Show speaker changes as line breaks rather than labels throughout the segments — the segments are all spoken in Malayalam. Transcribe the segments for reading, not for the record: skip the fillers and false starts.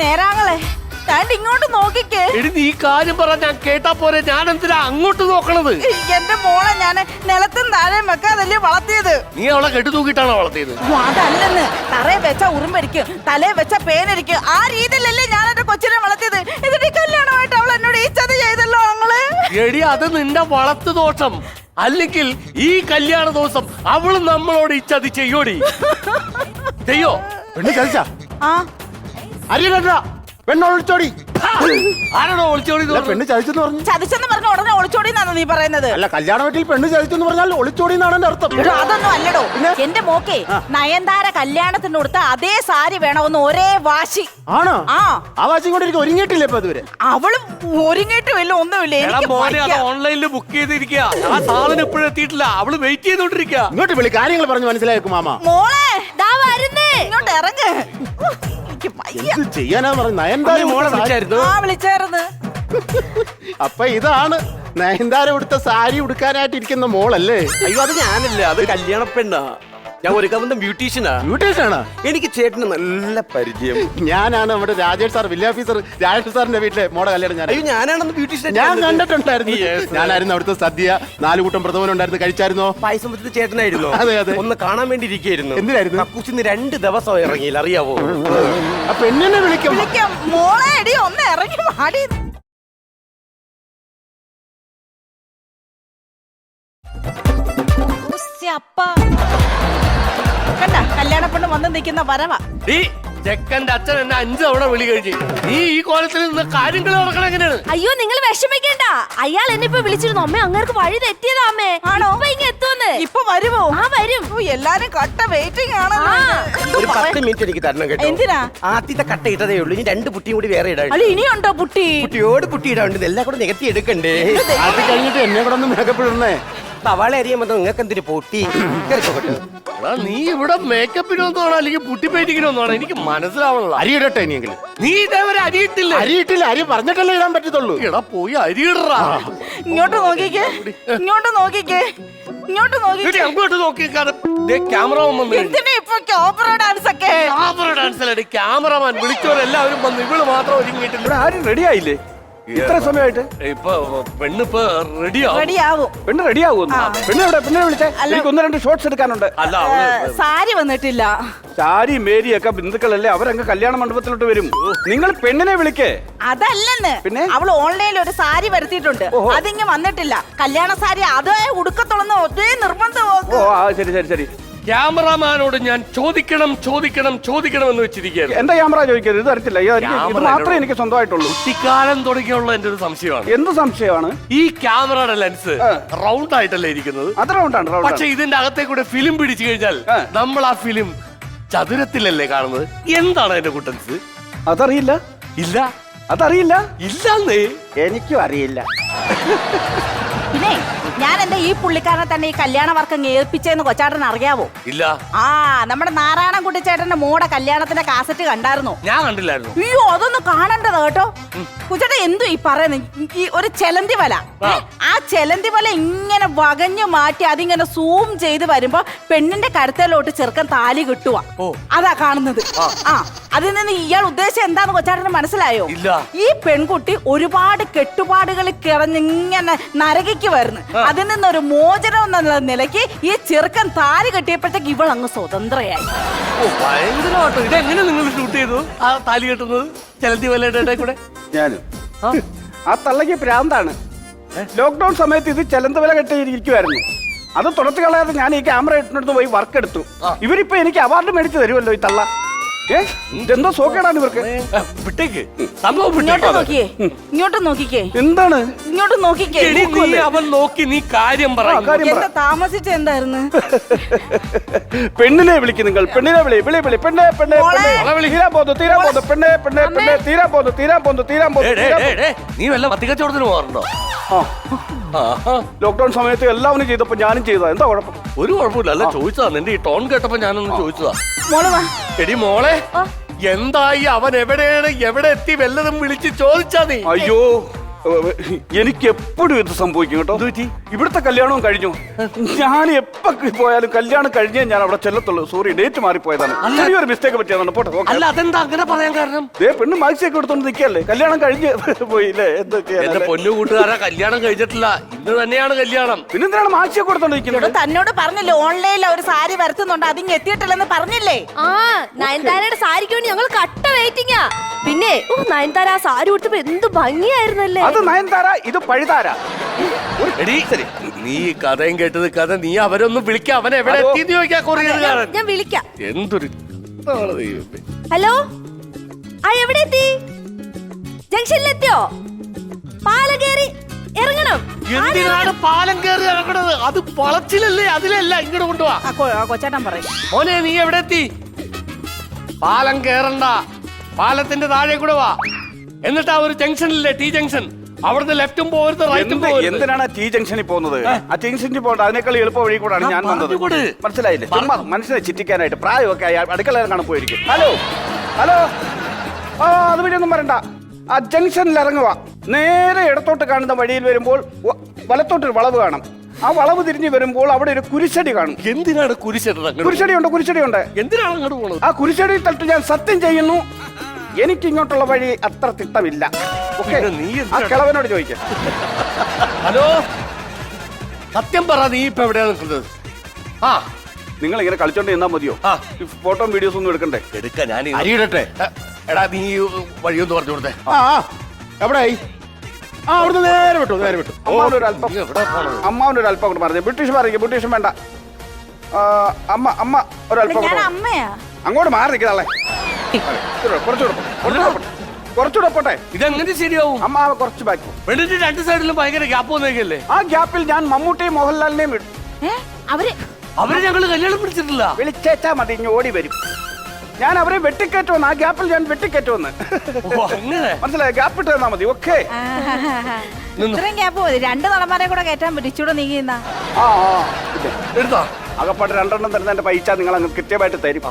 നേരാങ്ങളെ ഇങ്ങോട്ട് നോക്കിക്കേ.
എടി നീ കാര്യം പറ, ഞാൻ കേട്ടാ പോരെ. ഞാൻ എന്തിനാ അങ്ങോട്ട് നോക്കണത്?
എന്റെ മോളെ ഞാൻ നിലത്തും താഴെ വെക്കാതല്ലേ വളർത്തിയത്.
നീ അവളെ കെട്ടു തൂക്കിട്ടാണോ വളർത്തിയത്?
അതല്ലെന്ന്, തറയെ വെച്ച ഉറുമ്പരിക്കും തലയെ വെച്ച പേനരിക്കും ആ രീതിയിലല്ലേ ഞാൻ എന്റെ കൊച്ചിനെ വളർത്തിയത്. എന്നിട്ട് കല്യാണമായിട്ട് അവൾ എന്നോട് ഈ ചതി ചെയ്തല്ലോ അങ്ങള്.
എടി അത് നിന്റെ വളർത്തു ദോഷം. അല്ലെങ്കിൽ ഈ കല്യാണ ദിവസം അവള് നമ്മളോട് ഈ ചതി ചെയ്യോടി. ചെയ്യോ?
പെണ്ണ് ചതിച്ചാ?
ആ
അറിയില്ല, പെണ്ണൊളിച്ചോടി.
ആരാണോ ഒളിച്ചോടി?
പെണ്ണ് ചതിച്ചെന്ന് പറഞ്ഞു.
ചതിച്ചെന്ന് പറഞ്ഞ ഉടനെ ഒളിച്ചോടി എന്നാണോ നീ പറയുന്നത്?
അല്ല, കല്യാണ വീട്ടിൽ പെണ്ണ് ചതിച്ചെന്ന് പറഞ്ഞാൽ ഒളിച്ചോടി എന്നാണ് എന്റെ അർത്ഥം.
അതൊന്നും അല്ലടോ. എന്റെ മോക്കെ നയൻതാര കല്യാണത്തിന് കൊടുത്ത അതേ സാരി വേണമെന്ന് ഒരേ വാശി.
ആണോ?
ആ
വാശി കൊണ്ടിരിക്കും. ഒരുങ്ങിയിട്ടില്ല ഇപ്പൊ ഇതുവരെ.
അവള് ഒരുങ്ങിയിട്ടുമില്ല, ഒന്നുമില്ല. എനിക്ക്
മോനെ അത് ഓൺലൈനിൽ ബുക്ക് ചെയ്തിരിക്കുക. ആ സാധനം ഇപ്പോഴും എത്തിയിട്ടില്ല. അവള് വെയിറ്റ് ചെയ്തോണ്ടിരിക്കുക.
ഇങ്ങോട്ട് വിളി, കാര്യങ്ങൾ പറഞ്ഞ് മനസ്സിലാക്കും മാമ.
മോളെ ദാ വരുന്നേ, ഇങ്ങോട്ട് ഇറങ്ങ്.
എന്ത് ചെയ്യാനാ പറഞ്ഞു? നയൻതാര
മോളെ വിളിച്ചായിരുന്നു.
ആ വിളിച്ചായിരുന്നു.
അപ്പൊ ഇതാണ് നയൻതാര ഉടുത്ത സാരി ഉടുക്കാനായിട്ട് ഇരിക്കുന്ന മോളല്ലേ?
അയ്യോ, അത് ഞാനല്ല, അത് കല്യാണ പെണ്ണാ. ഞാൻ ഒരു കവന്ന ബ്യൂട്ടീഷ്യനാ.
ബ്യൂട്ടീഷ്യനാണ്.
എനിക്ക് ചേട്ടന് നല്ല പരിചയം.
ഞാനാണ് നമ്മുടെ Rajesh sir, village officer Rajesh സാറിന്റെ വീട്ടിലെ മോടെ കല്യാണം.
അയ്യോ, ഞാനാണെന്ന് ബ്യൂട്ടീഷ്യൻ
ഞാൻ കണ്ടിട്ടുണ്ടായിരുന്നു. ഞാനായിരുന്നു അവിടുത്തെ സദ്യ. 4 കൂട്ടം പ്രഥമൻ ഉണ്ടായിരുന്നു. കഴിച്ചായിരുന്നോ?
പായസം വെച്ചത് ചേട്ടനായിരുന്നു.
അതെ അതെ.
ഒന്ന് കാണാൻ വേണ്ടി ഇരിക്കുകയായിരുന്നു.
എന്തിനായിരുന്നു?
കക്കൂസിന്ന് 2 ദിവസം ഇറങ്ങിയില്ല, അറിയാവോ?
ആ പെണ്ണിനെ വിളിക്കും.
മോളെ എടി ഒന്ന് ഇറങ്ങി മാടി. കണ്ട കല്യാണ പെണ്ണ് വന്ന് നിൽക്കുന്ന വരവാ.
ഈ ചെക്കന്റെ അച്ഛൻ എന്നെ 5 തവണ വിളി കഴിച്ചു. നീ ഈ കോലത്തിൽ നിന്ന് കാര്യങ്ങൾ നടക്കണം എങ്ങനെയാണ്?
അയ്യോ, നിങ്ങൾ വിഷമിക്കണ്ട. അയാൾ എന്നെ ഇപ്പൊ വിളിച്ചിരുന്നു. അമ്മ അങ്ങേർക്ക് വഴി തെറ്റിയതാ അമ്മേ.
ആണോ?
ഇങ്ങ എത്തുമെന്ന്.
ഇപ്പൊ വരുമോ?
ആ വരും.
എല്ലാരും കട്ട വെയിറ്റിംഗ് ആണ്.
ഒരു 10 മിനിറ്റ് എനിക്ക് തരണം കേട്ടോ.
എന്തിനാ?
ആദ്യത്തെ കട്ട ഇട്ടതേ ഉള്ളൂ. ഇനി 2 പുട്ടിയും കൂടി വേറെ ഇടാൻ.
അല്ല ഇനിയുണ്ടോ പുട്ടി?
പുട്ടിയോട് പുട്ടി ഇടാണ്ട് എല്ലാം കൂടെ നികത്തി എടുക്കണ്ടേ?
അത് കഴിഞ്ഞിട്ട് എന്നെ കൂടെ ഒന്ന് മേക്കപ്പിടണേ.
സവാള അറിയാൻ വന്നോ? നിങ്ങൾക്ക് എന്തിനു പൊട്ടി?
എടാ, നീ ഇവിടെ മേക്കപ്പിനൊന്നാണോ അല്ലെങ്കിൽ പുട്ടി പെയിന്റിങ്ങിനൊന്നാണോ? എനിക്ക് മനസ്സിലാവണല്ലോ.
അരി ഇടട്ടെ ഇനിയെങ്കിലും.
നീ ഇതേവരെ അരിയിട്ടില്ല.
അരിയിട്ടില്ല. അരി പറഞ്ഞിട്ടല്ലേ ഇടാൻ പറ്റത്തുള്ളൂ.
എടാ പോയി അരിയിടറാ.
ഇങ്ങോട്ട് നോക്കിക്കേ, ഇങ്ങോട്ട് നോക്കിക്കേ, ഇങ്ങോട്ട് നോക്കിക്കേ.
അങ്ങോട്ട് നോക്കിക്കാതെ ക്യാമറ
എന്തിനാ ഇപ്പൊ ക്യാമറ ഡാൻസ് ഒക്കെ?
ക്യാമറ ഡാൻസിലടി ക്യാമറമാൻ വിളിച്ചവരെല്ലാവരും വന്നു. ഇവള് മാത്രം ഒരുങ്ങിയിട്ടില്ല.
ആരും റെഡി ആയില്ലേ? ഇത്ര സമയമായിട്ട്
ഇപ്പൊ പെണ്ണിപ്പോ റെഡിയാവും.
റെഡിയാവും.
പെണ്ണ് റെഡി ആവുന്നു. പെണ്ണ് എവിടെ? പെണ്ണിനെ വിളിച്ചേ. എനിക്ക് 1-2 ഷോട്ട്സ് എടുക്കാനുണ്ട്.
അല്ല
സാരി വന്നിട്ടില്ല.
സാരി മേരിയൊക്കെ ബന്ധുക്കളല്ലേ, അവരങ്ങ് കല്യാണ മണ്ഡപത്തിലോട്ട് വരും. നിങ്ങൾ പെണ്ണിനെ വിളിക്കേ.
അതല്ലെന്ന്,
പിന്നെ
അവള് ഓൺലൈനിൽ ഒരു സാരി വരുത്തിയിട്ടുണ്ട്. അതിങ്ങ് വന്നിട്ടില്ല. കല്യാണ സാരി അതേ ഉടുക്കത്തുള്ളന്ന് ഒരേ നിർബന്ധം.
ഓ ശരി ശരി ശരി.
ക്യാമറമാനോട് ഞാൻ ചോദിക്കണം ചോദിക്കണം ചോദിക്കണം എന്ന് വെച്ചിരിക്കുകയാണ്.
എന്റെ ക്യാമറ ചോദിക്കരുത്, ഇത് തരത്തില്ല. ഇത് മാത്രമേ എനിക്ക് സ്വന്തമായിട്ടുള്ളൂ.
കുട്ടിക്കാലം തുടങ്ങിയുള്ള എന്റെ ഒരു സംശയമാണ്.
എന്ത് സംശയമാണ്?
ഈ ക്യാമറയുടെ ലെൻസ് റൗണ്ട് ആയിട്ടല്ലേ ഇരിക്കുന്നത്?
അത് റൗണ്ടാണ്.
പക്ഷെ ഇതിന്റെ അകത്തേക്കൂടെ ഫിലിം പിടിച്ചു കഴിഞ്ഞാൽ നമ്മൾ ആ ഫിലിം ചതുരത്തിലല്ലേ കാണുന്നത്. എന്താണ് അതിന്റെ കുട്ടൻസ്?
അതറിയില്ല.
ഇല്ല,
അതറിയില്ല.
ഇല്ലെന്നേ.
എനിക്കും അറിയില്ല.
പിന്നെ ഞാൻ എന്താ ഈ പുള്ളിക്കാരനെ തന്നെ ഈ കല്യാണ വർക്കം ഏൽപ്പിച്ചെന്ന് കൊച്ചാട്ടൻ അറിയാവോ?
ഇല്ല.
ആ നമ്മുടെ നാരായണൻകുട്ടി ചേട്ടന്റെ മോടെ കല്യാണത്തിന്റെ കാസറ്റ് കണ്ടായിരുന്നോ?
ഞാൻ കണ്ടില്ലായിരുന്നു.
അയ്യോ അതൊന്ന് കാണണ്ടത് കേട്ടോ. കുച്ചേട്ട എന്തു ഈ പറയുന്നത്? ഈ ഒരു ചെലന്തി വല, ആ ചെലന്തി വല ഇങ്ങനെ വകഞ്ഞു മാറ്റി അതിങ്ങനെ സൂം ചെയ്ത് വരുമ്പോ പെണ്ണിന്റെ കരുത്തലോട്ട് ചെറുക്കൻ താലി കിട്ടുക. അതാ കാണുന്നത്. ആ അതിൽ നിന്ന് ഇയാൾ ഉദ്ദേശം എന്താന്ന് കൊച്ചാട്ടന് മനസ്സിലായോ?
ഇല്ല.
ഈ പെൺകുട്ടി ഒരുപാട് കെട്ടുപാടുകളിൽ കിടന്നിങ്ങനെ നരകിക്ക് വരുന്നു. അതിൽ നിന്നൊരു മോചനം എന്നുള്ള നിലയ്ക്ക് ഈ ചെറുക്കൻ താലി കെട്ടിയപ്പോഴത്തേക്ക് ഇവൾ അങ്ങ് സ്വതന്ത്രയായി.
ഭയങ്കരമാട്ടോ. ഇതെങ്ങനെ നിങ്ങൾ ഷൂട്ട് ചെയ്തു ആ താലി കെട്ടുന്നത് ചെലന്തി വലയുടെ കൂടെ?
ഞാനും ആ തള്ളക്ക് പ്രാന്താണ്. ലോക്ക്ഡൌൺ സമയത്ത് ഇത് ചെലന്ത വില കെട്ടിയിരിക്കുമായിരുന്നു. അത് തുടച്ചു കളയാതെ ഞാൻ ഈ ക്യാമറ ഇട്ടിട്ട് പോയി വർക്ക് എടുത്തു. ഇവരിപ്പോ എനിക്ക് അവാർഡ് മേടിച്ചു തരുമല്ലോ ഈ തള്ള. ഇതെന്തോ സോക്കേടാണ് ഇവർക്ക്.
വിട്ടേക്ക് സംഭവം.
ഇങ്ങോട്ട് നോക്കിയേ, ഇങ്ങോട്ട് നോക്കിക്കേ.
എന്താണ്?
ഇങ്ങോട്ട് നോക്കിക്കേ.
അവൻ നോക്കി നീ കാര്യം പറ.
എന്താ താമസിച്ച എന്തായിരുന്നു?
പെണ്ണിനെ വിളിക്കും നിങ്ങൾ. പെണ്ണിനെ വിളി വിളി വിളി. പെണ്ണെ പെണ്ണെ തീരാൻ പോന്നു തീരാൻ പോന്നു. പെണ്ണെ പെണ്ണെ പെണ്ണെ തീരാൻ പോന്നു തീരാൻ പോന്നു തീരാൻ പോന്നു.
നീ വല്ല വത്തിക്കച്ചവടത്തിന് പോകാറുണ്ടോ?
ലോക്ക്ഡൌൺ സമയത്ത് എല്ലാവരും ചെയ്തപ്പോ ഞാനും ചെയ്തതാ. എന്താ കുഴപ്പം?
ഒരു കുഴപ്പമില്ല. അല്ല ചോദിച്ചതാ. നിന്റെ ഈ ടോൺ കേട്ടപ്പോ ഞാനൊന്ന് ചോദിച്ചതാ.
മോള് വാ.
എടി മോളെ, എന്തായി? അവൻ എവിടെയാണ്? എവിടെ എത്തി? വല്ലതും വിളിച്ച് ചോദിച്ചാ നീ?
അയ്യോ എനിക്ക് എപ്പോഴും ഇത് സംഭവിക്കും കേട്ടോ. ഇവിടുത്തെ കല്യാണവും കഴിഞ്ഞു. ഞാൻ എപ്പോ പോയാലും കല്യാണം കഴിഞ്ഞേ ഞാൻ അവിടെ ചെല്ലത്തുള്ളൂ. Sorry, date മാറിപ്പോയതാണ്. ചെറിയൊരു മിസ്റ്റേക്ക് പറ്റിയതാണ്. പോട്ടെ.
അല്ല, അതെന്താ അങ്ങനെ പറയാൻ കാരണം?
പെണ്ണ് മാക്സിയൊക്കെ എടുത്തോണ്ട് നിൽക്കല്ലേ, കല്യാണം കഴിഞ്ഞ് പോയില്ലേ.
എന്റെ പൊന്നു കൂട്ടുകാരെ, കല്യാണം കഴിച്ചിട്ടില്ല, ഇന്ന് തന്നെയാണ് കല്യാണം.
പിന്നെന്തിനാണ് മാക്സിയൊക്കെ എടുത്തോണ്ട് നിൽക്കുന്നത്?
തന്നോട് പറഞ്ഞില്ലേ ഓൺലൈനിൽ ഒരു സാരി വരുത്തുന്നുണ്ട്, അതിങ്ങ് എത്തിയിട്ടില്ലെന്ന് പറഞ്ഞില്ലേ?
ആ നയൻതാരയുടെ സാരിക്ക് വേണ്ടി ഞങ്ങൾ കട്ട വെയിറ്റിംഗാ. പിന്നെ നയൻതാര ആ സാരി കൊടുത്തപ്പോ എന്ത് ഭംഗിയായിരുന്നല്ലേ.
അത് നയൻതാര, ഇത് പഴുതാര.
എടീ, നീ ഈ കഥയും കേട്ടത് കഥ, നീ അവരൊന്നും വിളിക്ക, അവൻ എവിടെ എത്തിയെന്ന് ചോദിക്കാ കൊറിയറുകാരൻ.
ഞാൻ വിളിക്കാം.
എന്തൊരു ദൈവമേ.
ഹലോ, ആ എവിടെ എത്തി? ജംഗ്ഷനിലെത്തിയോ? പാലം കേറി ഇറങ്ങണം.
എന്തിനാണ് പാലം കയറി ഇറങ്ങണത്? അത് വളച്ചിലല്ലേ, അതിലല്ല, ഇങ്ങോട്ട് കൊണ്ടുപോവാ.
കൊച്ചേട്ടൻ പറയും.
മോനെ, നീ എവിടെ എത്തി? പാലം കേറണ്ട, പാലത്തിന്റെ താഴെ കൂടെ വാ. എന്നിട്ട് ആ ഒരു ജംഗ്ഷനില്ലേ, ടി ജംഗ്ഷൻ, അവിടുന്ന് ലെഫ്റ്റും പോകരുത് റൈറ്റും പോകരുത്.
എന്തിനാണ് ടി ജംഗ്ഷനിൽ പോകുന്നത്? ആ ജംഗ്ഷനിൽ പോകണ്ട, അതിനേക്കാൾ എളുപ്പ വഴി കൂടാണ് ഞാൻ വന്നത്. മനസ്സിലായില്ലേ? ചുമ്മാ മനുഷ്യനെ ചിറ്റിക്കാനായിട്ട് പ്രായമൊക്കെ അടുക്കള കാണാൻ പോയിരിക്കും. ഹലോ ഹലോ, ആ അത് വഴിയൊന്നും വരണ്ട. ആ ജംഗ്ഷനിൽ ഇറങ്ങുക. നേരെ ഇടത്തോട്ട് കാണുന്ന വഴിയിൽ വരുമ്പോൾ വലത്തോട്ടൊരു വളവ് കാണും. ആ വളവ് തിരിഞ്ഞ് വരുമ്പോൾ അവിടെ ഒരു കുരിശടി കാണും.
എന്തിനാണ് കുരിശടി?
കുരിശടിയുണ്ട്.
എന്തിനാണ് അങ്ങോട്ട് പോണത്?
ആ കുരിശടി തട്ട് ഞാൻ സത്യം ചെയ്യുന്നു, എനിക്ക് ഇങ്ങോട്ടുള്ള വഴി അത്ര തിട്ടമില്ല. ഓക്കെ, ആ കിളവനോട് ചോദിക്കാം.
ഹലോ, സത്യം പറ, നീ ഇപ്പൊ എവിടെയാ നിൽക്കുന്നത്? ആ,
നിങ്ങൾ ഇങ്ങനെ കളിച്ചോണ്ട് ചെന്നാ മതിയോ? ഫോട്ടോ വീഡിയോസ് ഒന്നും എടുക്കണ്ടേ?
എടുക്ക, ഞാൻ അരിയിടട്ടെ. എടാ, നീ വഴിയൊന്ന് പറഞ്ഞു കൊടുത്തേ.
എവിടെയായി? ആ, അവിടുന്ന് നേരെ വിട്ടു.
അമ്മാവനൊരു അല്പം കൊണ്ട് പറഞ്ഞു. ബ്രിട്ടീഷ് പറയും, ബ്രിട്ടീഷും വേണ്ട. അമ്മ ഒരല്പം
ഞാൻ അമ്മയാ.
അങ്ങോട്ട് മാറി നിൽക്കുന്നേ. കുറച്ചുകൂടെ പോട്ടെ.
ഇതെങ്ങനെ ശരിയാവും?
അമ്മ കുറച്ച് ബാക്കി.
പെണ്ണിന്റെ രണ്ട് സൈഡിലും ഭയങ്കര ഗ്യാപ്പ് വന്നേക്കല്ലേ?
ആ ഗ്യാപ്പിൽ ഞാൻ മമ്മൂട്ടിയും മോഹൻലാലിനെയും വിട്ടു.
അവര് ഞങ്ങള് കല്യാണം പിടിച്ചിട്ടില്ല.
വിളിച്ചേച്ചാ മതി, ഇങ്ങ് ഓടി വരും. ഞാൻ അവരെ വെട്ടിക്കയറ്റുവന്ന്, ആ ഗ്യാപ്പിൽ ഞാൻ വെട്ടിക്കയറ്റുവന്ന്. മനസ്സിലായി? ഗ്യാപ്പ് ഇട്ട് തന്നാ മതി. ഓക്കെ,
ഇത്രയും ഗ്യാപ്പ് മതി. 2 നടന്മാരെ കൂടെ കയറ്റാൻ പറ്റും. ഇച്ചൂടെ നീങ്ങുന്ന
എടുത്തോ?
അകപ്പാട്ട് 2 എണ്ണം തരുന്ന എന്റെ പൈസ നിങ്ങൾ അങ്ങ് കൃത്യമായിട്ട് തരും.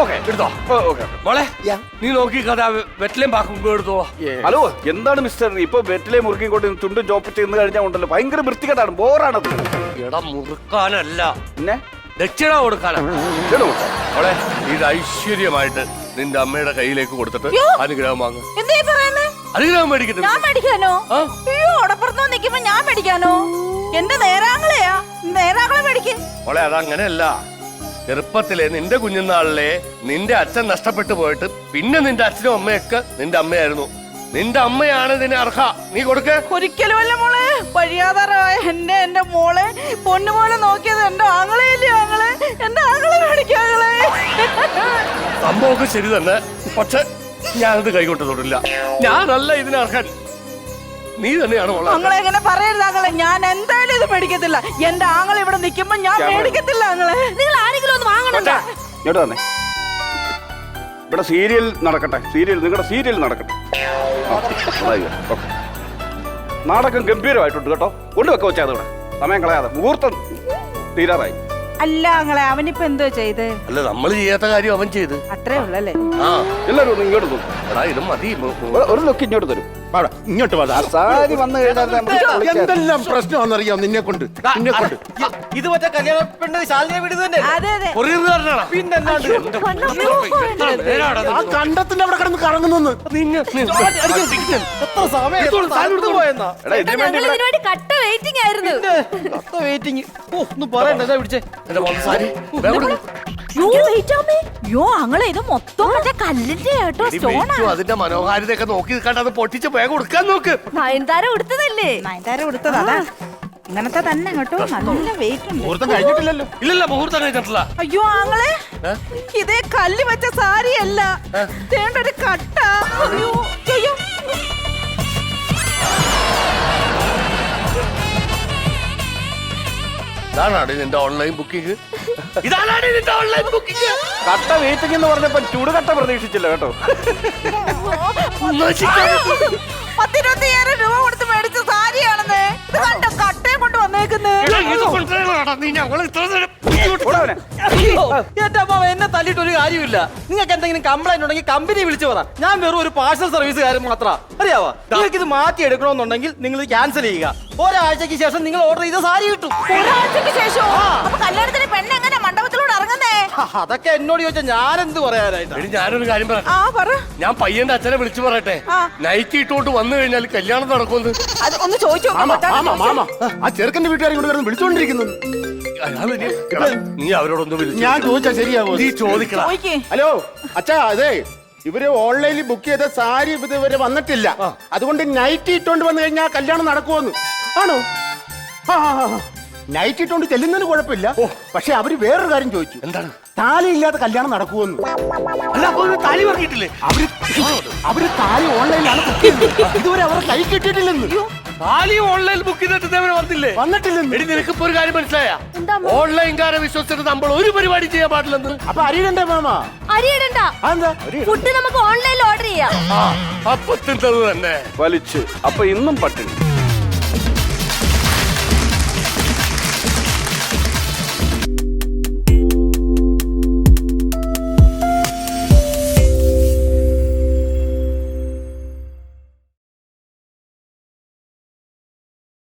ഓക്കെ,
എടുത്തോ?
ഓക്കെ.
മോളെ, നീ നോക്കി കഥ വെറ്റിലേം പാക്കും എടുത്തോ.
ഹലോ, എന്താണ് മിസ്റ്റർ ഇപ്പൊ വെറ്റിലെ മുറുക്കി കൊണ്ട് തുണ്ടും ചോപ്പ് ചെയ്ത് കഴിഞ്ഞാൽ ഉണ്ടല്ലോ, ഭയങ്കര വൃത്തികേടാണ്, ബോറാണത്.
എടാ, മുറുക്കാനല്ല,
പിന്നെ
ദക്ഷിണ കൊടുക്കാനാണ്. മോളെ, ഇത് ഐശ്വര്യമായിട്ട് നിന്റെ അമ്മയുടെ കയ്യിലേക്ക് കൊടുത്തിട്ട് അനുഗ്രഹം വാങ്ങും. അനുഗ്രഹം മേടിക്കട്ടെ.
ഞാൻ മേടിക്കാനോ? അയ്യോ, ഓടപ്പുറത്തോ നിൽക്കുമ്പോ ഞാൻ മേടിക്കാനോ? എന്റെ നേരാങ്ങളെയാ, നേരാങ്ങളെ മേടിക്കും.
മോളെ, അതങ്ങനെയല്ല. ചെറുപ്പത്തിലെ നിന്റെ കുഞ്ഞുനാളിലെ നിന്റെ അച്ഛൻ നഷ്ടപ്പെട്ടു പോയിട്ട് പിന്നെ നിന്റെ അച്ഛനും അമ്മയൊക്കെ നിന്റെ അമ്മയായിരുന്നു. നിന്റെ അമ്മയാണ് ഇതിന് അർഹ. നീ കൊടുക്ക.
ഒരിക്കലും അല്ല മോളെ, വഴിയാതാറായ എന്റെ മോളെ പൊന്നുപോലെ നോക്കിയത് എന്റെ ആങ്ങളെയല്ലേ. എന്റെ ആങ്ങളെ മേടിക്കാങ്ങളെ.
സംഭവമൊക്കെ ശരി തന്നെ, പക്ഷെ ഞാനത് കൈകൊണ്ട് തൊടില്ല. ഞാനല്ല ഇതിന് അർഹൻ, നീ തന്നെയാണ്.
ആങ്ങളെ എങ്ങനെ പറയരുത് ആങ്ങളെ, ഞാൻ എന്തായാലും ഇത് മേടിക്കത്തില്ല. എന്റെ ആങ്ങളെ ഇവിടെ നിൽക്കുമ്പോ ഞാൻ മേടിക്കത്തില്ല. ആങ്ങളെ, നിങ്ങൾ ആരെങ്കിലും ഒന്ന് വാങ്ങണോ?
ഇങ്ങോട്ട് തന്നെ. ഇവിടെ സീരിയൽ നടക്കട്ടെ, നിങ്ങളുടെ സീരിയൽ നടക്കട്ടെ. നാടകം ഗംഭീരമായിട്ടുണ്ട് കേട്ടോ. കൊണ്ടുവെക്ക വെച്ചാൽ അതോടെ സമയം കളയാതെ, മുഹൂർത്തം തീരാറായി.
അല്ല ആങ്ങളെ, അവനിപ്പോ എന്തോ ചെയ്ത്?
അല്ല, നമ്മൾ ചെയ്യാത്ത കാര്യം അവൻ ചെയ്ത്.
അത്രേ ഉള്ളല്ലേ?
ആ,
എല്ലാരും ഒന്ന് ഇങ്ങോട്ട് നോക്കും.
എടാ, ഇത് മതി.
ഒരു ലുക്ക് ഇങ്ങോട്ട് തരും.
ഇങ്ങോട്ട്
സാരി വന്നു കഴിഞ്ഞാൽ
എന്തെല്ലാം പ്രശ്നമാണെന്നറിയാം നിന്നെ കൊണ്ട്.
ഇത് മറ്റേ കല്യാണ പെണ്ണ് ശാലിനെ വീട് തന്നെ.
അതെ അതെ.
കൊറിയറുകാരനാണ്.
പിന്നെ
ആ കണ്ടത്തിന്റെ അവിടെ കിടന്ന് കറങ്ങുന്നു.
എത്ര സമയം പോയെന്നാ?
ഇതിനുവേണ്ടി കട്ട വെയിറ്റിംഗ് ആയിരുന്നു.
വെയിറ്റിംഗ് ഒന്നും പറയണ്ട. പിടിച്ചേ
യോ ആങ്ങളെ, ഇത് മൊത്തം മറ്റേ കല്ലിന്റെ കേട്ടോ, സ്റ്റോണാ.
അതിന്റെ മനോഹാരിതയൊക്കെ നോക്കി കണ്ട് അത് പൊട്ടിച്ച് വേഗം കൊടുക്കാൻ നോക്ക്.
നയൻതാര കൊടുത്തതല്ലേ?
നയൻതാര കൊടുത്തത് അതാ. ഇങ്ങനത്തെ തന്നെ കേട്ടോ, നല്ല വെയിറ്റ് ഉണ്ട്.
മുഹൂർത്തം കഴിഞ്ഞിട്ടില്ലല്ലോ.
ഇല്ലല്ല, മുഹൂർത്തം കഴിഞ്ഞിട്ടില്ല.
അയ്യോ ആങ്ങളെ, ഇതേ കല്ല് വെച്ച സാരിയല്ല, ഒരു കട്ട. അയ്യോ അയ്യോ,
ഇതാണാണ് നിന്റെ ഓൺലൈൻ ബുക്കിംഗ്. ഇതാണാണ് നിന്റെ ഓൺലൈൻ ബുക്കിംഗ്.
കട്ട വെയിറ്റിംഗ് എന്ന് പറഞ്ഞപ്പോ ചൂടുകട്ട പ്രതീക്ഷിച്ചില്ല കേട്ടോ.
10-25,000 രൂപ കൊടുത്ത് മേടിച്ച സാരിയാണെന്ന്. ഇത് കണ്ട കട്ടയെ കൊണ്ട് വന്നേക്കുന്നത്.
ഇത് കൊണ്ടുവരാനാണ് നീ ഞങ്ങൾ ഇത്ര നേരം
ഓടാവനെ.
എന്റെ അമ്മാവ എന്നെ തല്ലിട്ട് ഒരു കാര്യമില്ല. നിങ്ങൾക്ക് എന്തെങ്കിലും കംപ്ലൈന്റ് ഉണ്ടെങ്കിൽ കമ്പനി വിളിച്ചു പറ. ഞാൻ വെറും ഒരു പാഴ്സൽ സർവീസുകാരൻ മാത്രം. അറിയാവോ? നിങ്ങൾക്ക് ഇത് മാറ്റി എടുക്കണമെന്നുണ്ടെങ്കിൽ നിങ്ങൾ ക്യാൻസൽ ചെയ്യുക. ഒരാഴ്ചക്ക് ശേഷം നിങ്ങൾ ഓർഡർ ചെയ്ത സാരി കിട്ടും.
ഒരാഴ്ചക്ക് ശേഷം അപ്പൊ കല്യാണത്തിന് പെണ്ണ് എങ്ങനെ മണ്ഡപത്തിലൂടെ ഇറങ്ങുന്നേ?
അതൊക്കെ എന്നോട് ചോദിച്ചാൽ ഞാൻ എന്ത് പറയാനായിട്ടാ?
എടി ഞാനൊരു കാര്യം പറ,
ആ പറ.
ഞാൻ പയ്യന്റെ അച്ഛനെ വിളിച്ചു പറയട്ടെ,
ആ.
നൈറ്റ് ഇട്ടോട്ട് വന്നു കഴിഞ്ഞാൽ കല്യാണം നടക്കുമെന്ന്.
അത് ഒന്ന് ചോദിച്ചു
മാമ ആ ചെറുക്കന്റെ വീട്ടുകാരെ കൊണ്ട് കിടന്ന് വിളിച്ചോണ്ടിരിക്കുന്നു.
നീ അവരോടൊന്ന് വിളിച്ചു
ഞാൻ ചോദിച്ചാ ശരിയാവോ?
നീ ചോദിക്കണം.
ചോദിക്കേ.
ഹലോ അച്ഛാ, അതെ ഇവര് ഓൺലൈനിൽ ബുക്ക് ചെയ്ത സാരി ഇതുവരെ വന്നിട്ടില്ല. അതുകൊണ്ട് നൈറ്റ് ഇട്ടോണ്ട് വന്നു കഴിഞ്ഞാൽ കല്യാണം നടക്കുമെന്ന്. ആണോ? നൈറ്റ് ഇട്ടോണ്ട് ചെല്ലുന്നതിന് കുഴപ്പമില്ല. പക്ഷെ അവര് വേറൊരു കാര്യം ചോദിച്ചു.
എന്താണ്?
താലി ഇല്ലാത്ത കല്യാണം നടക്കുമെന്ന്.
അല്ല, അപ്പൊ ഒരു താലി പറഞ്ഞിട്ടില്ലേ?
അവര് താലി ഓൺലൈനിലാണ് ബുക്ക് ചെയ്തത്. ഇതുവരെ അവരുടെ കൈ കിട്ടിയിട്ടില്ലെന്ന്.
താലി ഓൺലൈൻ ബുക്ക് ചെയ്തിട്ട് ഇതേവരെ
വന്നിട്ടില്ലെന്ന്.
എടി നിനക്കിപ്പോ ഒരു കാര്യം മനസ്സിലായ?
എന്താ?
ഓൺലൈൻകാരെ വിശ്വസിച്ചിട്ട് നമ്മൾ ഒരു പരിപാടി ചെയ്യാൻ പാടില്ലെന്ന്.
അപ്പൊ അറിയണ്ടേ മാമ?
അരിയിടണ്ട.
അതെന്താ?
ഫുഡ് നമുക്ക് ഓൺലൈനിൽ ഓർഡർ ചെയ്യാം.
അപ്പൊ തിന്നത് തന്നെ
വലിച്ച്. അപ്പൊ ഇന്നും പട്ടിണി.